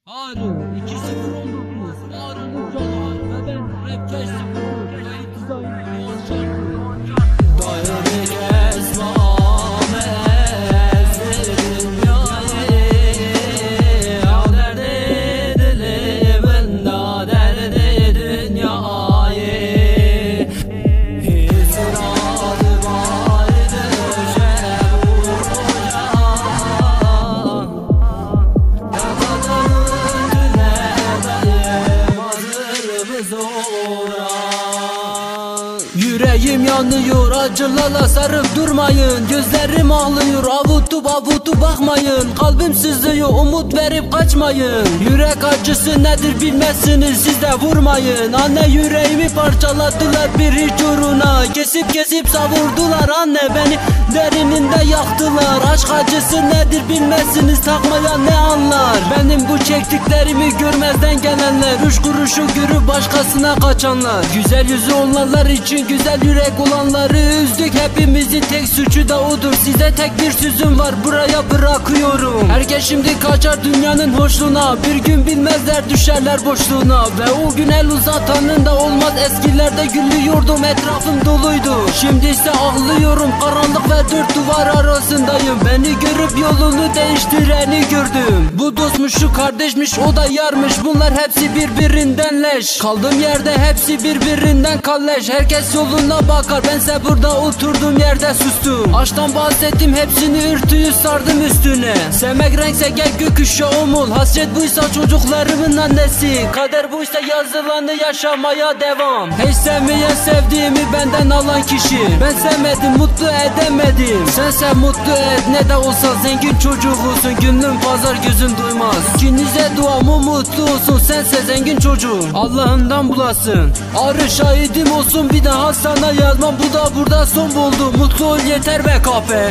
Harun 2-0 olduk biz. Harun'un canı ve ben rapçe 0. Kayıt dizayn olacak. Daire kesmam ezdi dünyayı. Ya derdi dilimin da derdi dünyayı. İsradı vardı şevurca. Yüreğim yanıyor, acılarla sarıp durmayın. Gözlerim ağlıyor, avutup bakmayın. Kalbim sızlıyor, umut verip kaçmayın. Yürek acısı nedir bilmezsiniz, siz de vurmayın. Anne yüreğimi parçaladılar bir hiç uğruna. Kesip savurdular anne, beni derininde yaktılar. Aşk acısı nedir bilmezsiniz, takmayan ne anlar. Benim bu çektiklerimi görmezden gelenler, üç kuruşu görüp başkasına kaçanlar. Güzel yüzü olanlar için güzel yürek olanları üzdük. Hepimizin tek suçu da odur. Size tek bir sözüm var, buraya bırakıyorum. Herkes şimdi kaçar dünyanın hoşluğuna. Bir gün bilmezler, düşerler boşluğuna. Ve o gün el uzatanın da olmaz. Eskilerde gülüyordum, etrafım doluydu. Şimdi ise ağlıyorum, karanlık ve dört duvar arasındayım. Beni görüp yolunu değiştireni gördüm. Bu dostmuş, şu kardeşmiş, o da yarmış. Bunlar hepsi birbirinden leş. Kaldığım yerde hepsi birbirinden kalleş. Herkes yoluna bakar, bense burada oturduğum yerde sustum. Aşktan bahsettim, hepsini örtüyü sardım üstüne. Sevmek renkse gel gökkuşağı omul. Hasret buysa çocuklarımın annesi. Kader buysa yazılanı yaşamaya devam. Hiç sevmeyen sevdiğimi benden alan kişi. Ben sevmedim, mutlu edemedim. Sense mutlu et, ne de olsa zengin çocuğusun. Gönlüm pazar gözün duymaz. İkinize duamı mutlu olsun. Sense zengin çocuğum, Allah'ından bulasın. Arı şahidim olsun, bir daha sana yazmam. Bu da burada son buldu. Mutlu ol yeter be kahpe.